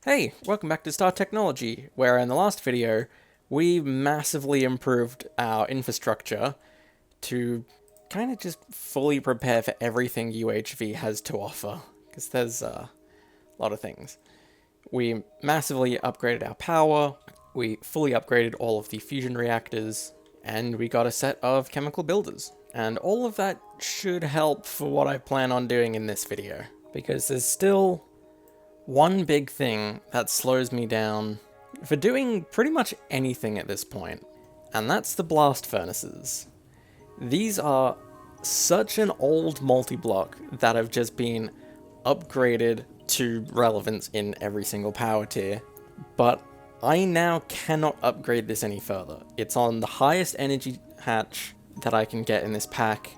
Hey, welcome back to Star Technology, where in the last video, we massively improved our infrastructure to kind of just fully prepare for everything UHV has to offer, because there's a lot of things. We massively upgraded our power, we fully upgraded all of the fusion reactors, and we got a set of chemical builders. And all of that should help for what I plan on doing in this video, because there's still one big thing that slows me down for doing pretty much anything at this point, and that's the blast furnaces. These are such an old multi-block that have just been upgraded to relevance in every single power tier, but I now cannot upgrade this any further. It's on the highest energy hatch that I can get in this pack.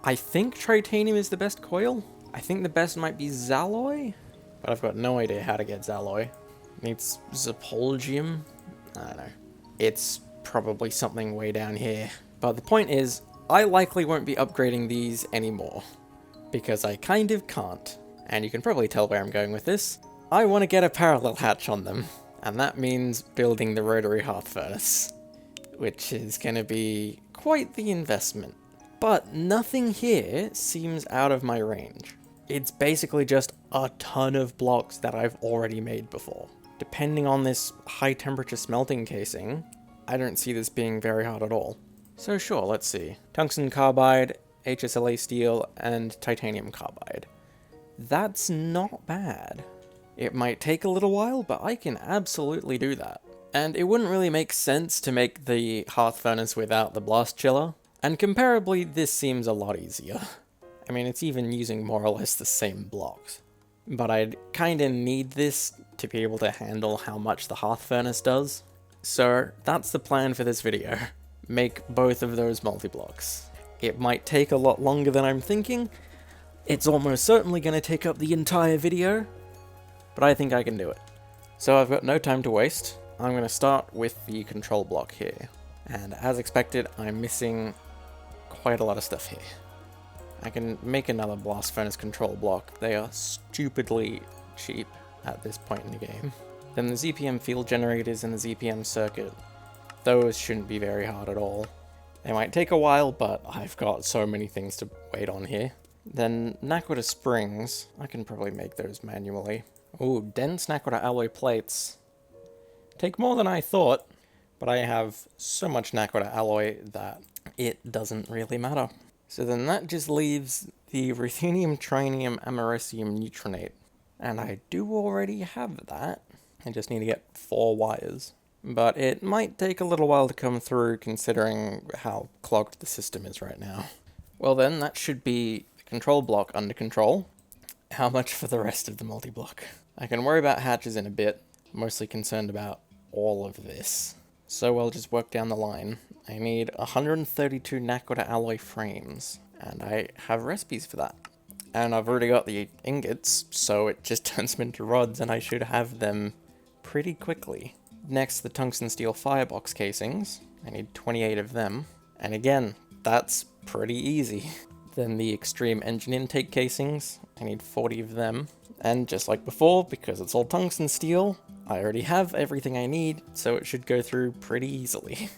I think titanium is the best coil. I think the best might be Zalloy, but I've got no idea how to get Zalloy. Needs Zapolgium? I don't know. It's probably something way down here. But the point is, I likely won't be upgrading these anymore, because I kind of can't. And you can probably tell where I'm going with this. I want to get a parallel hatch on them, and that means building the rotary hearth furnace, which is going to be quite the investment. But nothing here seems out of my range. It's basically just a ton of blocks that I've already made before. Depending on this high temperature smelting casing, I don't see this being very hard at all. So sure, let's see. Tungsten carbide, HSLA steel, and titanium carbide. That's not bad. It might take a little while, but I can absolutely do that. And it wouldn't really make sense to make the hearth furnace without the blast chiller, and comparably this seems a lot easier. I mean, it's even using more or less the same blocks. But I'd kinda need this to be able to handle how much the hearth furnace does. So that's the plan for this video. Make both of those multi-blocks. It might take a lot longer than I'm thinking. It's almost certainly gonna take up the entire video, but I think I can do it. So I've got no time to waste. I'm gonna start with the control block here. And as expected, I'm missing quite a lot of stuff here. I can make another blast furnace control block. They are stupidly cheap at this point in the game. Then the ZPM field generators and the ZPM circuit. Those shouldn't be very hard at all. They might take a while, but I've got so many things to wait on here. Then Naquadah springs. I can probably make those manually. Ooh, dense Naquadah alloy plates. Take more than I thought, but I have so much Naquadah alloy that it doesn't really matter. So then that just leaves the ruthenium, trinium, americium neutronate. And I do already have that. I just need to get 4 wires. But it might take a little while to come through considering how clogged the system is right now. Well then, that should be the control block under control. How much for the rest of the multi-block? I can worry about hatches in a bit. I'm mostly concerned about all of this. So I'll just work down the line. I need 132 Naquadah alloy frames, and I have recipes for that. And I've already got the ingots, so it just turns them into rods, and I should have them pretty quickly. Next, the tungsten steel firebox casings. I need 28 of them. And again, that's pretty easy. Then the extreme engine intake casings. I need 40 of them. And just like before, because it's all tungsten steel, I already have everything I need, so it should go through pretty easily.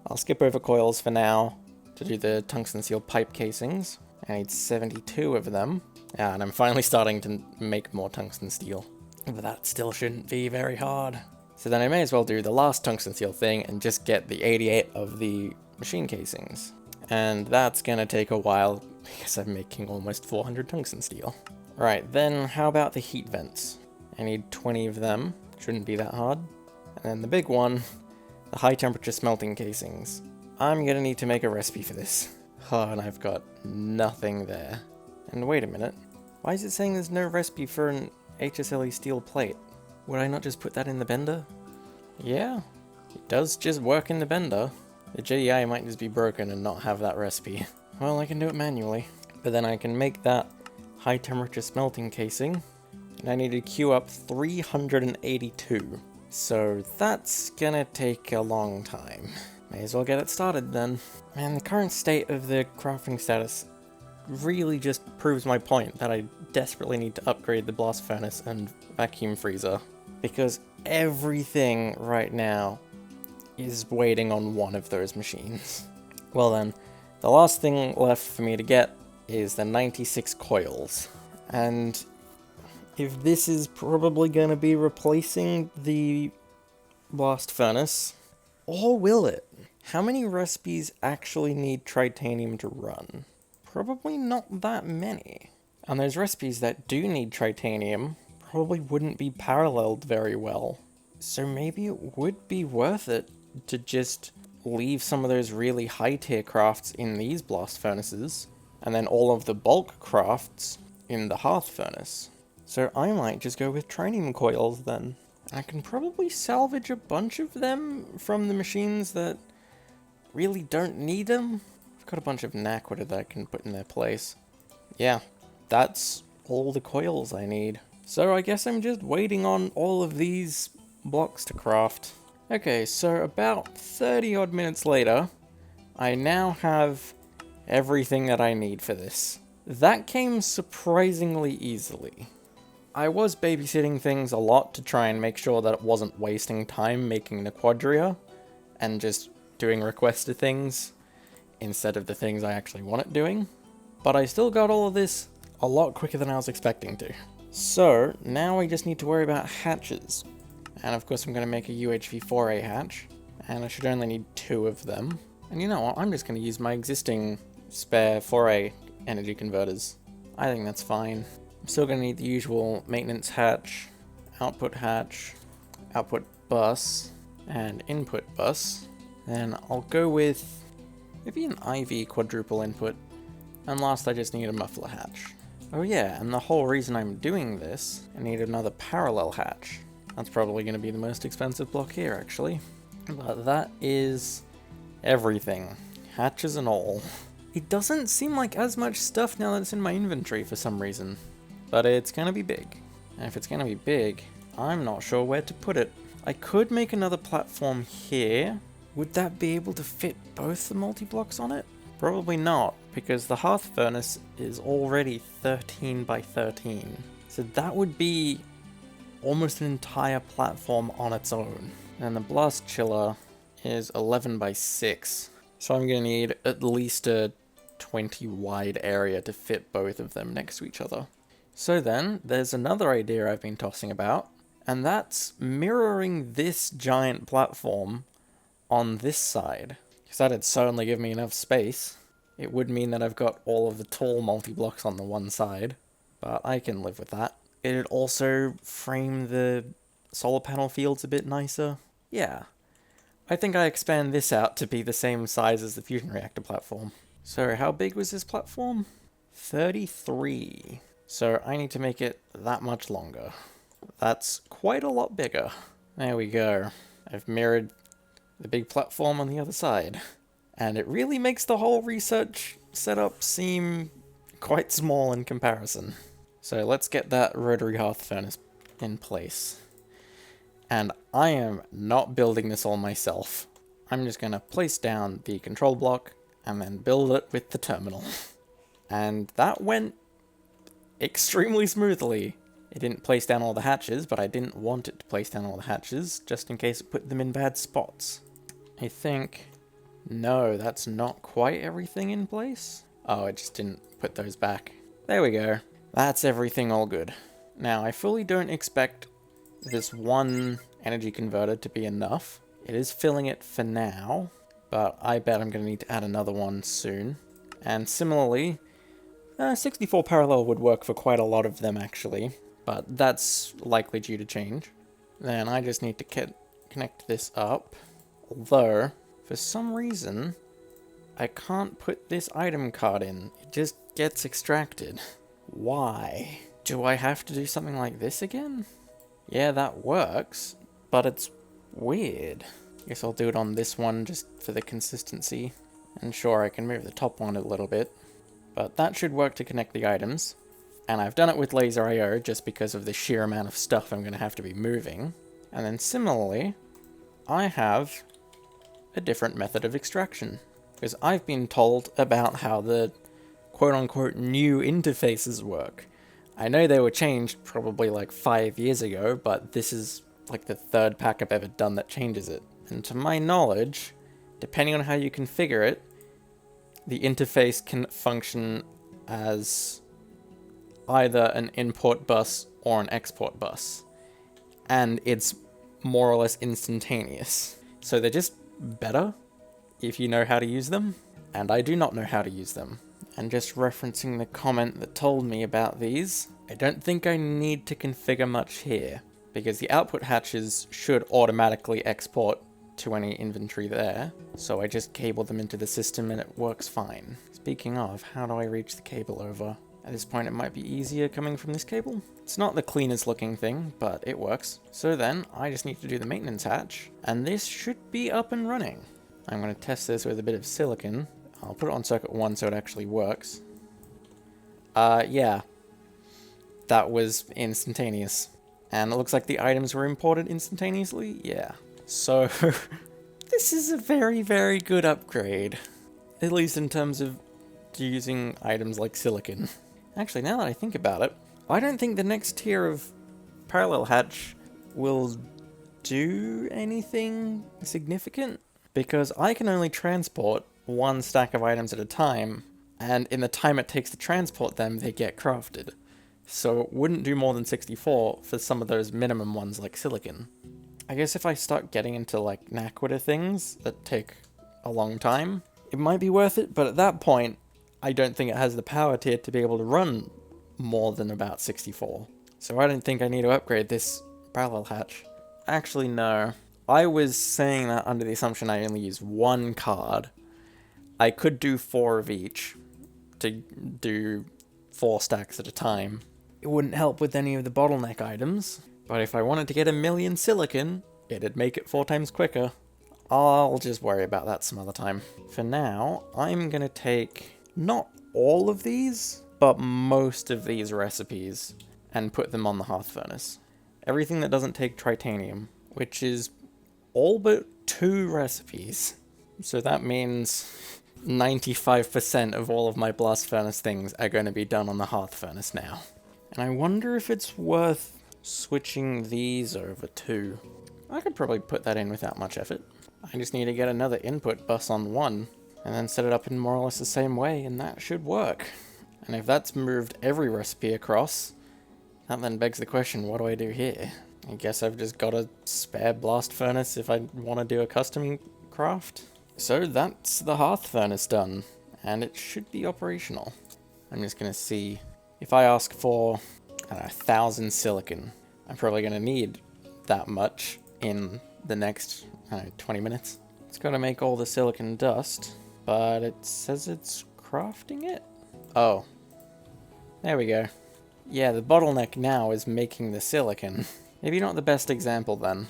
I'll skip over coils for now to do the tungsten steel pipe casings. I need 72 of them. And I'm finally starting to make more tungsten steel. But that still shouldn't be very hard. So then I may as well do the last tungsten steel thing and just get the 88 of the machine casings. And that's gonna take a while because I'm making almost 400 tungsten steel. Right, then how about the heat vents? I need 20 of them. Shouldn't be that hard. And then the big one, the high temperature smelting casings. I'm gonna need to make a recipe for this. Oh, and I've got nothing there. And wait a minute. Why is it saying there's no recipe for an HSLE steel plate? Would I not just put that in the bender? Yeah, it does just work in the bender. The JDI might just be broken and not have that recipe. Well, I can do it manually. But then I can make that high temperature smelting casing. And I need to queue up 382. So that's gonna take a long time. May as well get it started then. Man, the current state of the crafting status really just proves my point that I desperately need to upgrade the blast furnace and vacuum freezer. because everything right now is waiting on one of those machines. Well then, the last thing left for me to get is the 96 coils. And if this is probably going to be replacing the blast furnace, or will it? How many recipes actually need titanium to run? Probably not that many. And those recipes that do need titanium probably wouldn't be paralleled very well. So maybe it would be worth it to just leave some of those really high tier crafts in these blast furnaces, and then all of the bulk crafts in the hearth furnace. So I might just go with tritium coils then. I can probably salvage a bunch of them from the machines that really don't need them. I've got a bunch of nacquater that I can put in their place. Yeah, that's all the coils I need. So I guess I'm just waiting on all of these blocks to craft. Okay, so about 30 odd minutes later, I now have everything that I need for this. That came surprisingly easily. I was babysitting things a lot to try and make sure that it wasn't wasting time making the quadria and just doing requested things instead of the things I actually want it doing. But I still got all of this a lot quicker than I was expecting to. So now I just need to worry about hatches. And of course I'm going to make a UHV-4A hatch, and I should only need 2 of them. And you know what, I'm just going to use my existing spare 4A energy converters. I think that's fine. I'm still going to need the usual maintenance hatch, output bus, and input bus. Then I'll go with maybe an IV quadruple input, and last I just need a muffler hatch. Oh yeah, and the whole reason I'm doing this, I need another parallel hatch. That's probably going to be the most expensive block here, actually. But that is everything. Hatches and all. It doesn't seem like as much stuff now that it's in my inventory for some reason. But it's going to be big. And if it's going to be big, I'm not sure where to put it. I could make another platform here. Would that be able to fit both the multi-blocks on it? Probably not, because the hearth furnace is already 13 by 13. So that would be almost an entire platform on its own. And the blast chiller is 11 by 6. So I'm going to need at least a 20 wide area to fit both of them next to each other. So then, there's another idea I've been tossing about, and that's mirroring this giant platform on this side. Because that'd certainly give me enough space. It would mean that I've got all of the tall multi-blocks on the one side, but I can live with that. It'd also frame the solar panel fields a bit nicer. Yeah. I think I expand this out to be the same size as the fusion reactor platform. So how big was this platform? 33. So I need to make it that much longer. That's quite a lot bigger. There we go. I've mirrored the big platform on the other side. And it really makes the whole research setup seem quite small in comparison. So let's get that rotary hearth furnace in place. And I am not building this all myself. I'm just going to place down the control block and then build it with the terminal. And that went extremely smoothly. It didn't place down all the hatches, but I didn't want it to place down all the hatches, just in case it put them in bad spots. I think... No, that's not quite everything in place. Oh, it just didn't put those back. There we go. That's everything all good. Now, I fully don't expect this one energy converter to be enough. It is filling it for now, but I bet I'm going to need to add another one soon. And similarly, 64 parallel would work for quite a lot of them actually, but that's likely due to change. Then I just need to connect this up, although for some reason I can't put this item card in. It just gets extracted. Why? Do I have to do something like this again? Yeah, that works, but it's weird. Guess I'll do it on this one just for the consistency. And sure, I can move the top one a little bit. But that should work to connect the items. And I've done it with laser IO just because of the sheer amount of stuff I'm going to have to be moving. And then similarly, I have a different method of extraction. Because I've been told about how the quote-unquote new interfaces work. I know they were changed probably like 5 years ago, but this is like the third pack I've ever done that changes it. And to my knowledge, depending on how you configure it, the interface can function as either an import bus or an export bus. And it's more or less instantaneous. So they're just better if you know how to use them. And I do not know how to use them. And just referencing the comment that told me about these, I don't think I need to configure much here, because the output hatches should automatically export to any inventory there. So I just cable them into the system and it works fine. Speaking of, how do I reach the cable over? At this point it might be easier coming from this cable. It's not the cleanest looking thing, but it works. So then, I just need to do the maintenance hatch, and this should be up and running. I'm going to test this with a bit of silicon. I'll put it on circuit 1 so it actually works. Yeah. That was instantaneous. And it looks like the items were imported instantaneously? Yeah. So, this is a very, very good upgrade. At least in terms of using items like silicon. Actually, now that I think about it, I don't think the next tier of parallel hatch will do anything significant, because I can only transport one stack of items at a time, and in the time it takes to transport them, they get crafted. So it wouldn't do more than 64 for some of those minimum ones like silicon. I guess if I start getting into like Naquita things that take a long time, it might be worth it, but at that point, I don't think it has the power tier to be able to run more than about 64. So I don't think I need to upgrade this parallel hatch. Actually, no. I was saying that under the assumption I only use one card. I could do 4 of each to do 4 stacks at a time. It wouldn't help with any of the bottleneck items, but if I wanted to get 1,000,000 silicon, it'd make it 4 times quicker. I'll just worry about that some other time. For now, I'm gonna take not all of these, but most of these recipes and put them on the hearth furnace. Everything that doesn't take tritanium, which is all but 2 recipes. So that means 95% of all of my blast furnace things are going to be done on the hearth furnace now. And I wonder if it's worth switching these over too. I could probably put that in without much effort. I just need to get another input bus on one, and then set it up in more or less the same way, and that should work. And if that's moved every recipe across, that then begs the question, what do I do here? I guess I've just got a spare blast furnace if I want to do a custom craft. So that's the hearth furnace done, and it should be operational. I'm just going to see, if I ask for, I don't know, 1,000 silicon, I'm probably going to need that much in the next, I don't know, 20 minutes. It's got to make all the silicon dust, but it says it's crafting it? Oh. There we go. Yeah, the bottleneck now is making the silicon. Maybe not the best example then.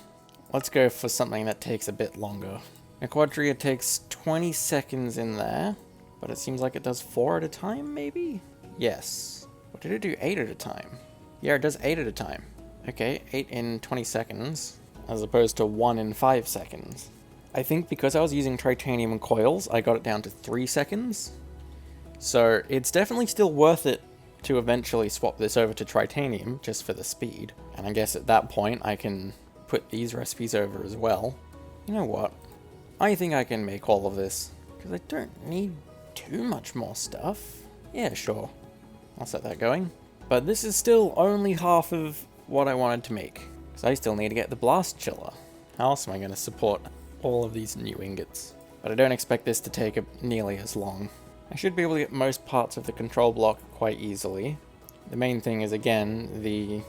Let's go for something that takes a bit longer. A quadria takes 20 seconds in there, but it seems like it does 4 at a time, maybe? Yes. What did it do? 8 at a time? Yeah, it does 8 at a time. Okay, 8 in 20 seconds, as opposed to 1 in 5 seconds. I think because I was using titanium coils, I got it down to 3 seconds. So it's definitely still worth it to eventually swap this over to titanium, just for the speed. And I guess at that point, I can put these recipes over as well. You know what? I think I can make all of this, because I don't need too much more stuff. Yeah, sure. I'll set that going. But this is still only half of what I wanted to make, because I still need to get the blast chiller. How else am I going to support all of these new ingots? But I don't expect this to take nearly as long. I should be able to get most parts of the control block quite easily. The main thing is, again, the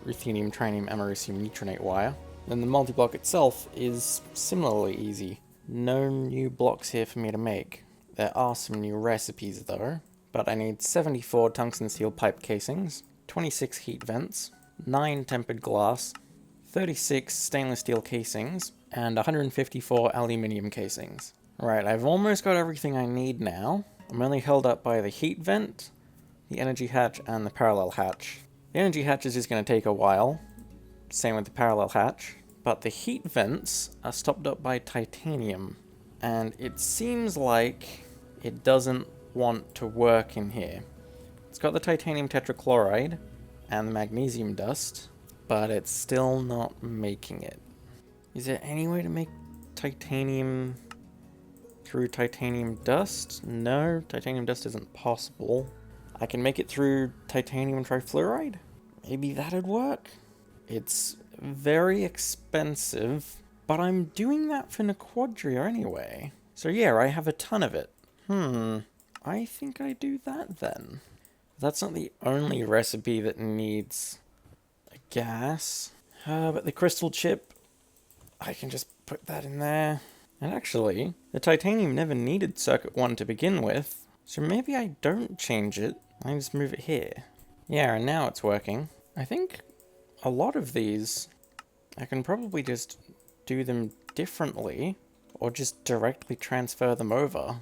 ruthenium, trinium, americium neutronate wire. Then the multi-block itself is similarly easy. No new blocks here for me to make. There are some new recipes though, but I need 74 tungsten steel pipe casings, 26 heat vents, 9 tempered glass, 36 stainless steel casings, and 154 aluminium casings. Right, I've almost got everything I need now. I'm only held up by the heat vent, the energy hatch, and the parallel hatch. The energy hatch is just going to take a while, same with the parallel hatch, but the heat vents are stopped up by titanium, and it seems like it doesn't want to work in here. It's got the titanium tetrachloride and the magnesium dust, but it's still not making it. Is there any way to make titanium through titanium dust? No, titanium dust isn't possible. I can make it through titanium trifluoride? Maybe that'd work? It's very expensive, but I'm doing that for Nequadria anyway. So yeah, I have a ton of it. I think I do that then. That's not the only recipe that needs a gas. But the crystal chip, I can just put that in there. And actually, the titanium never needed circuit 1 to begin with, so maybe I don't change it, I just move it here. Yeah, and now it's working. I think a lot of these, I can probably just do them differently, or just directly transfer them over.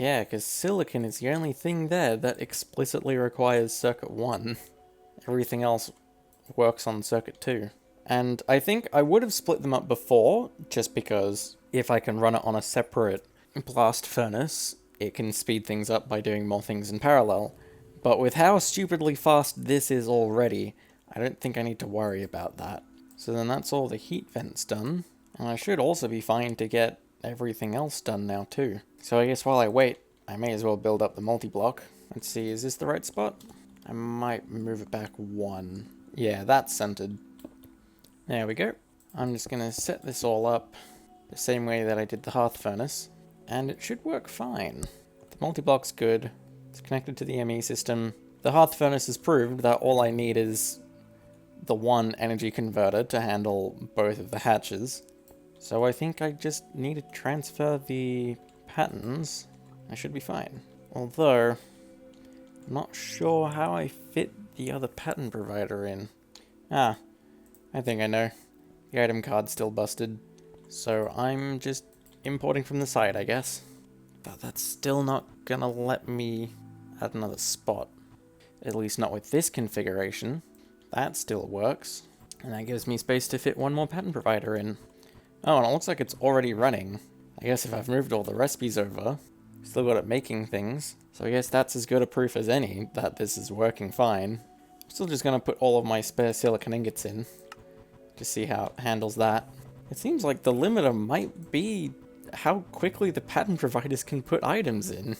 Yeah, because silicon is the only thing there that explicitly requires circuit 1. Everything else works on circuit 2. And I think I would have split them up before, just because if I can run it on a separate blast furnace, it can speed things up by doing more things in parallel. But with how stupidly fast this is already, I don't think I need to worry about that. So then that's all the heat vents done, and I should also be fine to get everything else done now too. So I guess while I wait, I may as well build up the multi-block. Let's see, is this the right spot? I might move it back 1. Yeah, that's centered. There we go. I'm just gonna set this all up the same way that I did the hearth furnace, and it should work fine. The multi-block's good. It's connected to the ME system. The hearth furnace has proved that all I need is the one energy converter to handle both of the hatches. So I think I just need to transfer the patterns. I should be fine. Although, I'm not sure how I fit the other pattern provider in. Ah, I think I know. The item card's still busted. So I'm just importing from the site, I guess. But that's still not gonna let me add another spot. At least not with this configuration. That still works. And that gives me space to fit one more pattern provider in. Oh, and it looks like it's already running. I guess if I've moved all the recipes over, still got it making things. So I guess that's as good a proof as any that this is working fine. I'm still just gonna put all of my spare silicon ingots in to see how it handles that. It seems like the limiter might be how quickly the pattern providers can put items in.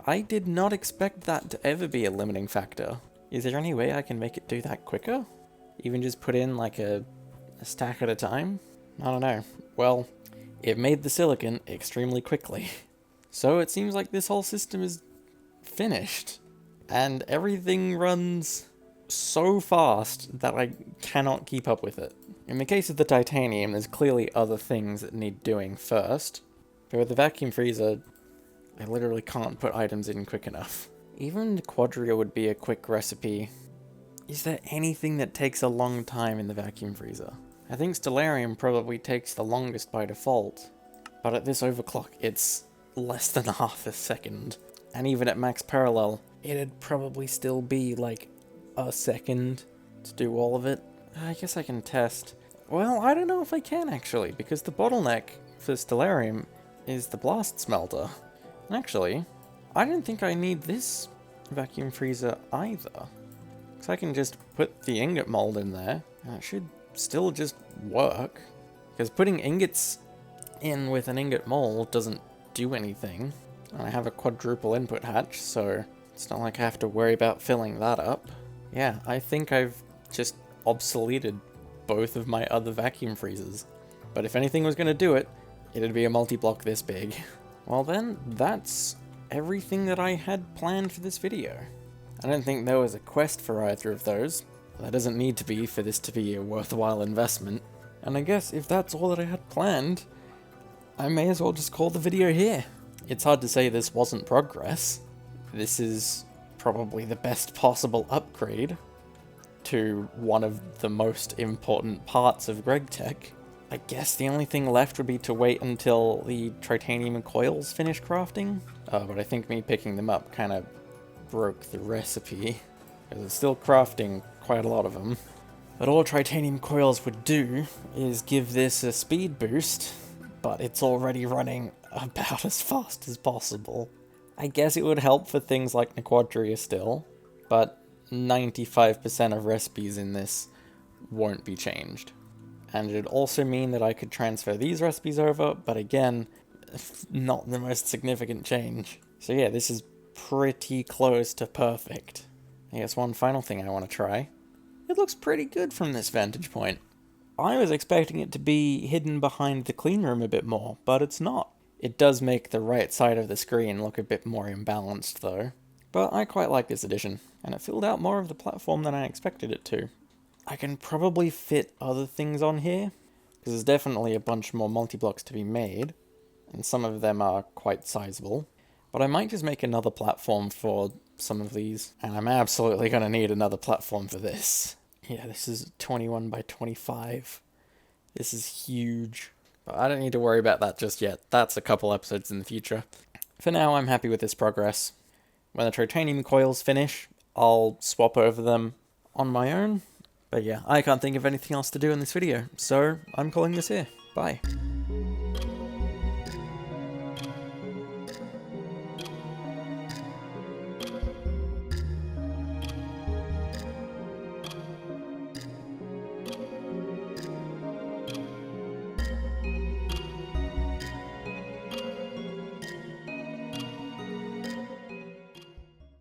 I did not expect that to ever be a limiting factor. Is there any way I can make it do that quicker? Even just put in like a stack at a time? I don't know. Well, it made the silicon extremely quickly. So it seems like this whole system is finished. And everything runs so fast that I cannot keep up with it. In the case of the titanium, there's clearly other things that need doing first. But with the vacuum freezer, I literally can't put items in quick enough. Even Nequadria would be a quick recipe. Is there anything that takes a long time in the vacuum freezer? I think Stellarium probably takes the longest by default, but at this overclock it's less than half a second. And even at max parallel, it'd probably still be like a second to do all of it. I guess I can test. Well, I don't know if I can actually, because the bottleneck for Stellarium is the blast smelter. Actually, I don't think I need this vacuum freezer either. So I can just put the ingot mold in there, and it should still just work. Because putting ingots in with an ingot mold doesn't do anything. And I have a quadruple input hatch, so it's not like I have to worry about filling that up. Yeah, I think I've just obsoleted both of my other vacuum freezers. But if anything was going to do it, it'd be a multi-block this big. Well then, that's everything that I had planned for this video. I don't think there was a quest for either of those. That doesn't need to be for this to be a worthwhile investment. And I guess if that's all that I had planned, I may as well just call the video here. It's hard to say this wasn't progress. This is probably the best possible upgrade to one of the most important parts of GregTech. I guess the only thing left would be to wait until the titanium coils finish crafting. But I think me picking them up kind of broke the recipe, because it's still crafting quite a lot of them. But all titanium coils would do is give this a speed boost, but it's already running about as fast as possible. I guess it would help for things like Nequadria still, but 95% of recipes in this won't be changed. And it'd also mean that I could transfer these recipes over, but again, not the most significant change. So yeah, this is pretty close to perfect. I guess one final thing I want to try. It looks pretty good from this vantage point. I was expecting it to be hidden behind the clean room a bit more, but it's not. It does make the right side of the screen look a bit more imbalanced though. But I quite like this addition, and it filled out more of the platform than I expected it to. I can probably fit other things on here, because there's definitely a bunch more multi-blocks to be made, and some of them are quite sizable. But I might just make another platform for some of these, and I'm absolutely going to need another platform for this. Yeah, this is 21 by 25. This is huge. But I don't need to worry about that just yet. That's a couple episodes in the future. For now, I'm happy with this progress. When the titanium coils finish, I'll swap over them on my own. But yeah, I can't think of anything else to do in this video, so I'm calling this here. Bye.